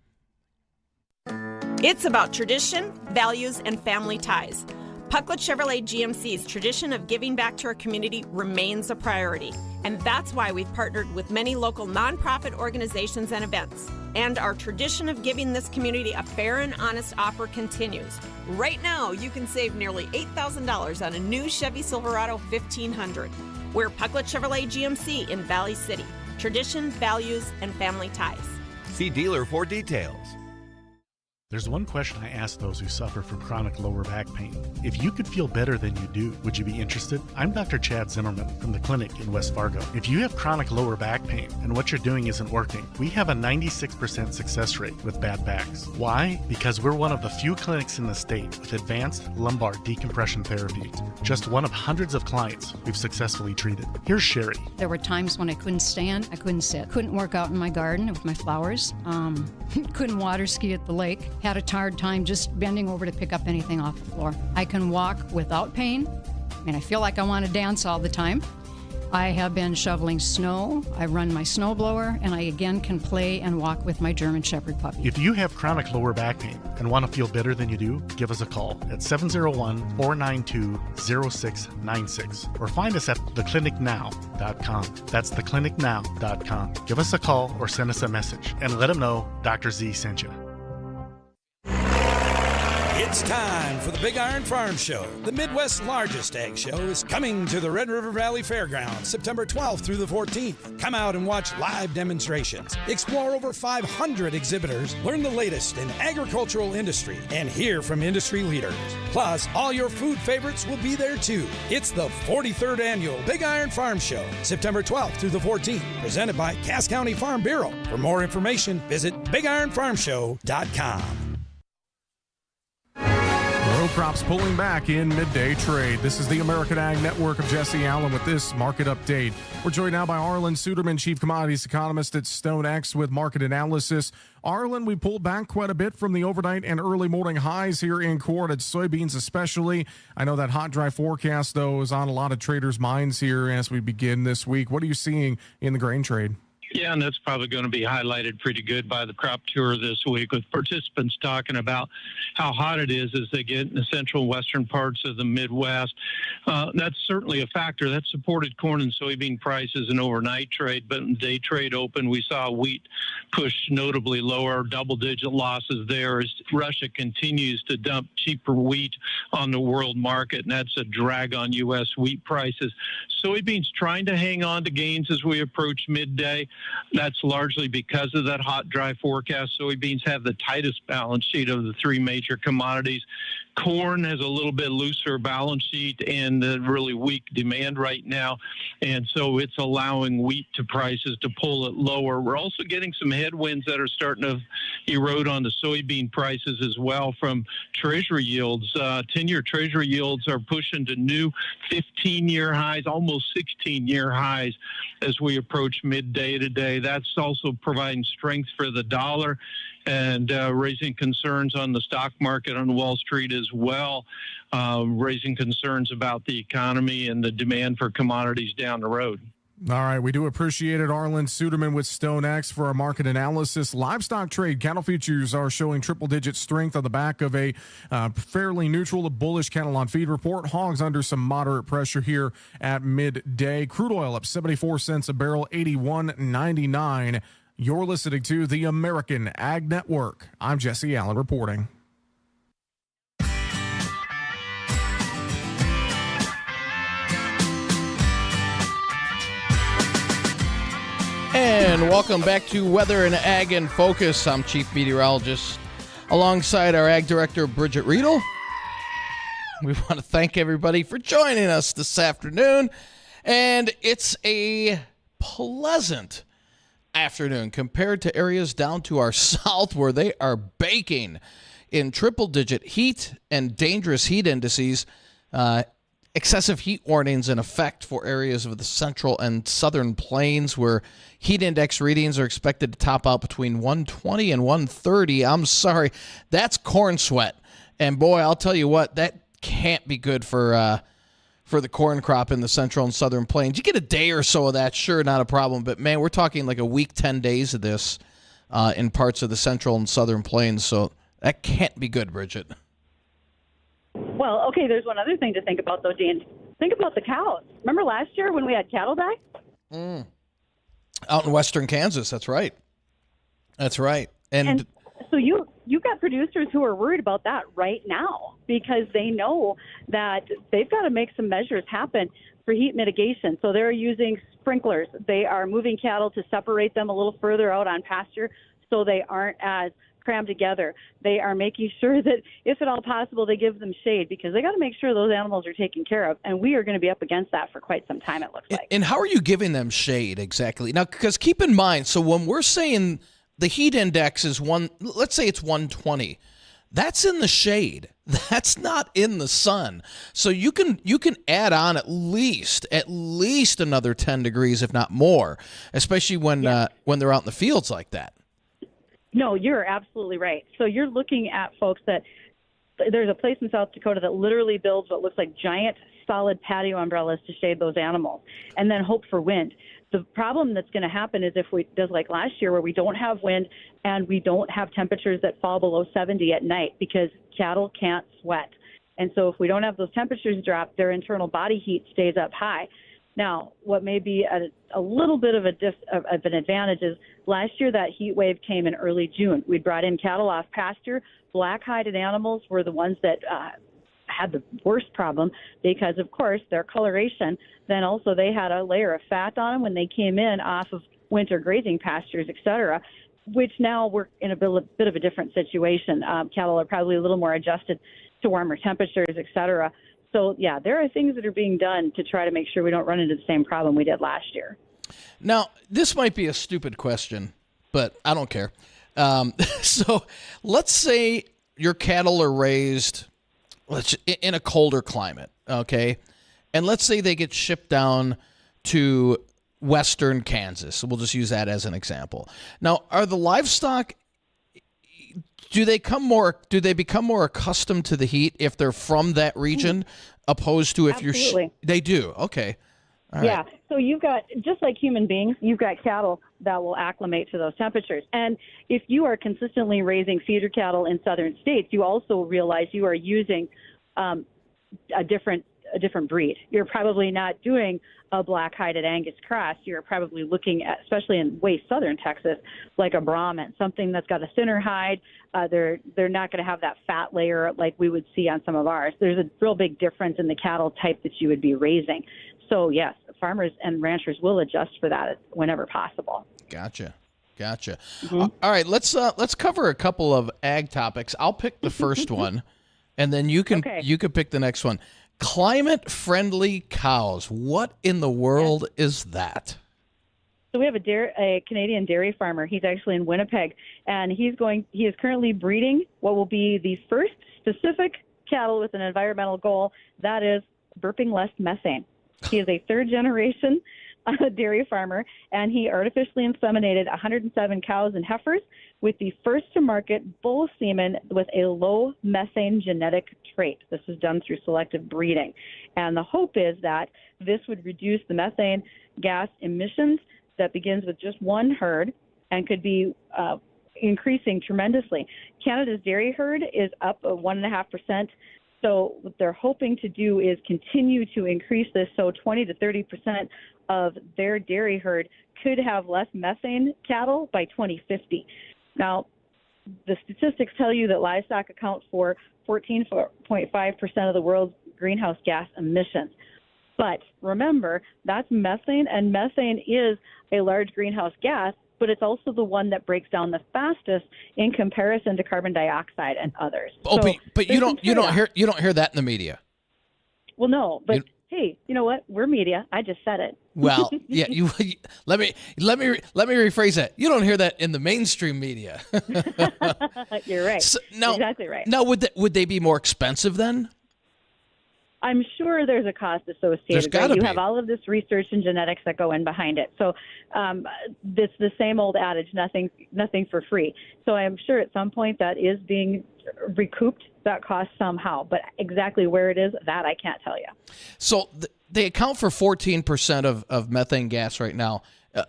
It's about tradition, values, and family ties. Pucklet Chevrolet GMC's tradition of giving back to our community remains a priority, and that's why we've partnered with many local nonprofit organizations and events. And our tradition of giving this community a fair and honest offer continues. Right now, you can save nearly $8,000 on a new Chevy Silverado 1500. We're Pucklet Chevrolet GMC in Valley City. Tradition, values, and family ties. See dealer for details. There's one question I ask those who suffer from chronic lower back pain. If you could feel better than you do, would you be interested? I'm Dr. Chad Zimmerman from the clinic in West Fargo. If you have chronic lower back pain and what you're doing isn't working, we have a 96% success rate with bad backs. Why? Because we're one of the few clinics in the state with advanced lumbar decompression therapy. Just one of hundreds of clients we've successfully treated. Here's Sherry. There were times when I couldn't stand, I couldn't sit, couldn't work out in my garden with my flowers, couldn't water ski at the lake. Had a hard time just bending over to pick up anything off the floor. I can walk without pain. I feel like I want to dance all the time. I have been shoveling snow. I run my snowblower, and I again can play and walk with my German Shepherd puppy. If you have chronic lower back pain and want to feel better than you do, give us a call at 701-492-0696 or find us at theclinicnow.com. That's theclinicnow.com. Give us a call or send us a message and let them know Dr. Z sent you. It's time for the Big Iron Farm Show. The Midwest's largest ag show is coming to the Red River Valley Fairgrounds September 12th through the 14th. Come out and watch live demonstrations, explore over 500 exhibitors, learn the latest in agricultural industry, and hear from industry leaders. Plus, all your food favorites will be there too. It's the 43rd annual Big Iron Farm Show, September 12th through the 14th, presented by Cass County Farm Bureau. For more information, visit BigIronFarmShow.com. Row crops pulling back in midday trade. This is the American Ag Network of Jesse Allen with this market update. We're joined now by Arlen Suderman, Chief Commodities Economist at StoneX with market analysis. Arlen, we pulled back quite a bit from the overnight and early morning highs here in corn and soybeans especially. I know that hot, dry forecast, though, is on a lot of traders' minds here as we begin this week. What are you seeing in the grain trade? Yeah, and that's probably going to be highlighted pretty good by the crop tour this week with participants talking about how hot it is as they get in the central and western parts of the Midwest. That's certainly a factor. That supported corn and soybean prices in overnight trade, but in day trade open, we saw wheat push notably lower, double-digit losses there as Russia continues to dump cheaper wheat on the world market, and that's a drag on U.S. wheat prices. Soybeans trying to hang on to gains as we approach midday. That's largely because of that hot, dry forecast. Soybeans have the tightest balance sheet of the three major commodities. Corn has a little bit looser balance sheet and really weak demand right now, and so it's allowing wheat prices to pull it lower. We're also getting some headwinds that are starting to erode on the soybean prices as well from Treasury yields. 10-year Treasury yields are pushing to new 15-year highs, almost 16-year highs as we approach midday today. That's also providing strength for the dollar. and raising concerns on the stock market on Wall Street as well, raising concerns about the economy and the demand for commodities down the road. All right, we do appreciate it. Arlen Suderman with StoneX for our market analysis. Livestock trade, cattle futures are showing triple-digit strength on the back of a fairly neutral to bullish cattle on feed report. Hogs under some moderate pressure here at midday. Crude oil up 74 cents a barrel, 81.99. You're listening to the American Ag Network. I'm Jesse Allen reporting. And welcome back to Weather and Ag in Focus. I'm Chief Meteorologist alongside our Ag Director, Bridgette Readel. We want to thank everybody for joining us this afternoon. And it's a pleasant afternoon compared to areas down to our south where they are baking in triple-digit heat and dangerous heat indices. Excessive heat warnings in effect for areas of the central and southern plains where heat index readings are expected to top out between 120 and 130. I'm sorry, that's corn sweat. And boy, I'll tell you what, that can't be good for the corn crop in the central and southern plains. You get a day or so of that, sure, not a problem. But, man, we're talking like a week, 10 days of this in parts of the central and southern plains. So that can't be good, Bridgette. Well, okay, there's one other thing to think about, though, Dean. Think about the cows. Remember last year when we had cattle die? Out in western Kansas, that's right. That's right. And so you got producers who are worried about that right now because they know that they've got to make some measures happen for heat mitigation. So they're using sprinklers. They are moving cattle to separate them a little further out on pasture so they aren't as crammed together. They are making sure that, if at all possible, they give them shade because they got to make sure those animals are taken care of. And we are going to be up against that for quite some time, it looks like. And how are you giving them shade exactly? Now, because keep in mind, so when we're saying the heat index is let's say it's 120, that's in the shade. That's not in the sun. So you can add on at least another 10 degrees, if not more, especially when they're out in the fields like that. No, you're absolutely right. So you're looking at folks that there's a place in South Dakota that literally builds what looks like giant solid patio umbrellas to shade those animals and then hope for wind. The problem that's going to happen is if we does like last year where we don't have wind and we don't have temperatures that fall below 70 at night because cattle can't sweat. And so if we don't have those temperatures drop, their internal body heat stays up high. Now, what may be a little bit of an advantage is last year that heat wave came in early June. We brought in cattle off pasture. Black-hided animals were the ones that had the worst problem because, of course, their coloration. Then also they had a layer of fat on them when they came in off of winter grazing pastures, et cetera, which now we're in a bit of a different situation. Cattle are probably a little more adjusted to warmer temperatures, et cetera. So, yeah, there are things that are being done to try to make sure we don't run into the same problem we did last year. Now, this might be a stupid question, but I don't care. So let's say your cattle are raised in a colder climate, okay? And let's say they get shipped down to western Kansas. We'll just use that as an example. Now, are the livestock... Do they become more accustomed to the heat if they're from that region, opposed to if Absolutely. They do. Okay. All right. Yeah. So you've got, just like human beings, you've got cattle that will acclimate to those temperatures. And if you are consistently raising feeder cattle in southern states, you also realize you are using a different breed. You're probably not doing a black-hided Angus cross. You're probably looking at, especially in way southern Texas, like a Brahman, something that's got a thinner hide. They're not going to have that fat layer like we would see on some of ours. There's a real big difference in the cattle type that you would be raising. So, yes, farmers and ranchers will adjust for that whenever possible. Gotcha. Mm-hmm. All right, let's cover a couple of ag topics. I'll pick the first one, and then you can pick the next one. Climate-friendly cows. What in the world is that? So we have a Canadian dairy farmer. He's actually in Winnipeg, and he is currently breeding what will be the first specific cattle with an environmental goal, that is burping less methane. He is a third-generation a dairy farmer, and he artificially inseminated 107 cows and heifers with the first-to-market bull semen with a low methane genetic trait. This is done through selective breeding. And the hope is that this would reduce the methane gas emissions that begins with just one herd and could be increasing tremendously. Canada's dairy herd is up 1.5%. So what they're hoping to do is continue to increase this, so 20 to 30% of their dairy herd could have less methane cattle by 2050. Now, the statistics tell you that livestock account for 14.5% of the world's greenhouse gas emissions. But remember, that's methane, and methane is a large greenhouse gas, but it's also the one that breaks down the fastest in comparison to carbon dioxide and others. Oh, so but you don't hear that in the media. Well, no, but hey, you know what? We're media. I just said it. Well, yeah. Let me rephrase that. You don't hear that in the mainstream media. You're right. So, now, exactly right. Now, would they be more expensive then? I'm sure there's a cost associated. There's gotta right? You be. have all of this research and genetics that go in behind it. So it's the same old adage, nothing for free. So I'm sure at some point that is being recouped, that cost somehow. But exactly where it is, that I can't tell you. So they account for 14% of methane gas right now.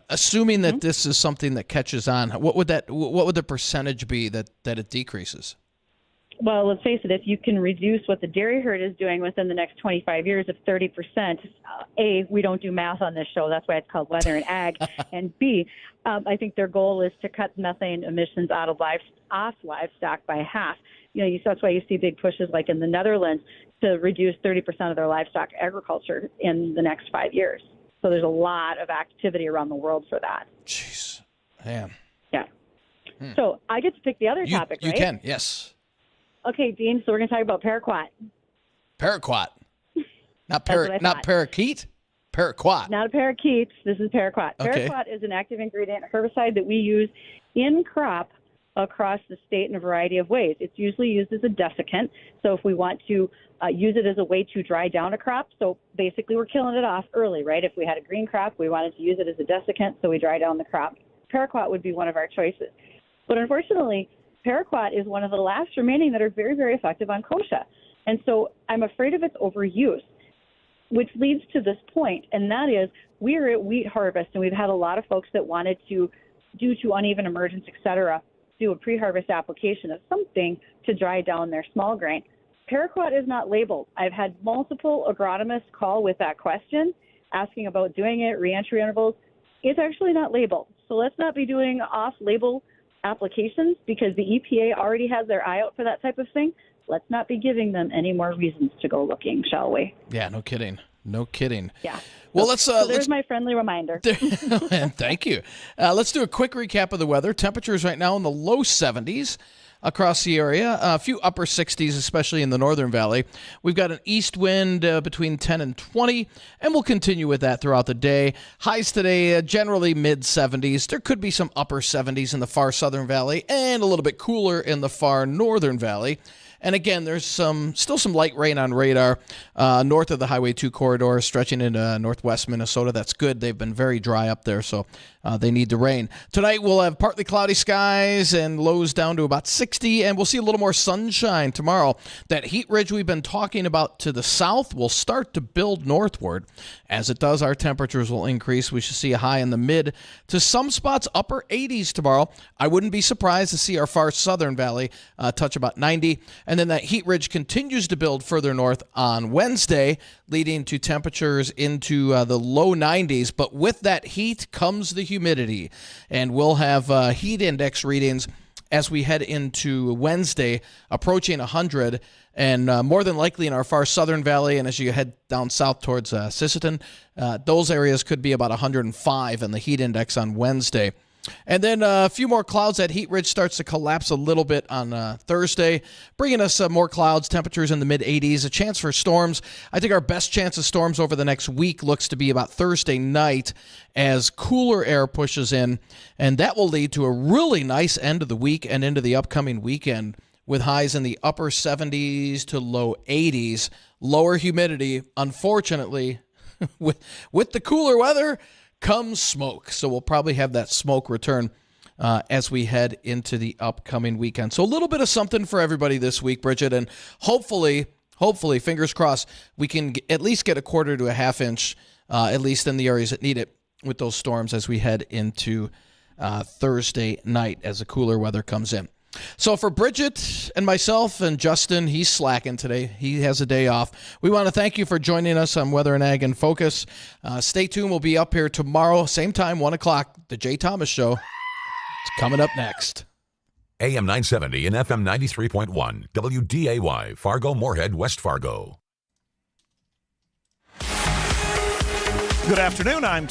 Assuming that this is something that catches on, what would the percentage be that it decreases? Well, let's face it, if you can reduce what the dairy herd is doing within the next 25 years of 30%, A, we don't do math on this show. That's why it's called Weather and Ag. And B, I think their goal is to cut methane emissions off livestock by half. That's why you see big pushes like in the Netherlands to reduce 30% of their livestock agriculture in the next 5 years. So there's a lot of activity around the world for that. Jeez, man. Yeah. So I get to pick the other topic, right? You can, yes. Okay, Dean, so we're going to talk about paraquat. Paraquat. Not parakeet? Paraquat. Not a parakeet. This is paraquat. Okay. Paraquat is an active ingredient herbicide that we use in crop across the state in a variety of ways. It's usually used as a desiccant. So if we want to use it as a way to dry down a crop, so basically we're killing it off early, right? If we had a green crop, we wanted to use it as a desiccant, so we dry down the crop. Paraquat would be one of our choices. But unfortunately, paraquat is one of the last remaining that are very, very effective on kochia. And so I'm afraid of its overuse, which leads to this point, and that is we are at wheat harvest, and we've had a lot of folks that wanted to, due to uneven emergence, et cetera, do a pre-harvest application of something to dry down their small grain. Paraquat is not labeled. I've had multiple agronomists call with that question, asking about doing it, reentry intervals. It's actually not labeled. So let's not be doing off-label applications because the EPA already has their eye out for that type of thing. Let's not be giving them any more reasons to go looking, shall we? Yeah, no kidding. No kidding. Yeah. Well, there's my friendly reminder. Thank you. Let's do a quick recap of the weather. Temperatures right now in the low 70s across the area. A few upper 60s, especially in the Northern Valley. We've got an east wind between 10 and 20, and we'll continue with that throughout the day. Highs today, generally mid-70s. There could be some upper 70s in the far Southern Valley and a little bit cooler in the far Northern Valley. And again, there's still some light rain on radar north of the Highway 2 corridor, stretching into northwest Minnesota. That's good. They've been very dry up there, so they need the rain. Tonight, we'll have partly cloudy skies and lows down to about 60, and we'll see a little more sunshine tomorrow. That heat ridge we've been talking about to the south will start to build northward. As it does, our temperatures will increase. We should see a high in the mid to some spots upper 80s tomorrow. I wouldn't be surprised to see our far Southern Valley touch about 90. And then that heat ridge continues to build further north on Wednesday, leading to temperatures into the low 90s. But with that heat comes the humidity. And we'll have heat index readings as we head into Wednesday, approaching 100, and more than likely in our far Southern Valley, and as you head down south towards Casselton, those areas could be about 105 in the heat index on Wednesday. And then a few more clouds. That heat ridge starts to collapse a little bit on Thursday, bringing us more clouds, temperatures in the mid-80s, a chance for storms. I think our best chance of storms over the next week looks to be about Thursday night as cooler air pushes in, and that will lead to a really nice end of the week and into the upcoming weekend with highs in the upper 70s to low 80s. Lower humidity, unfortunately, with the cooler weather comes smoke. So we'll probably have that smoke return as we head into the upcoming weekend. So a little bit of something for everybody this week, Bridgette, and hopefully, fingers crossed, we can at least get a quarter to a half inch, at least in the areas that need it, with those storms as we head into Thursday night as the cooler weather comes in. So for Bridgette and myself and Justin, he's slacking today. He has a day off. We want to thank you for joining us on Weather and Ag in Focus. Stay tuned. We'll be up here tomorrow, same time, 1 o'clock. The Jay Thomas Show. It's coming up next. AM 970 and FM 93.1, WDAY, Fargo, Moorhead, West Fargo. Good afternoon. I'm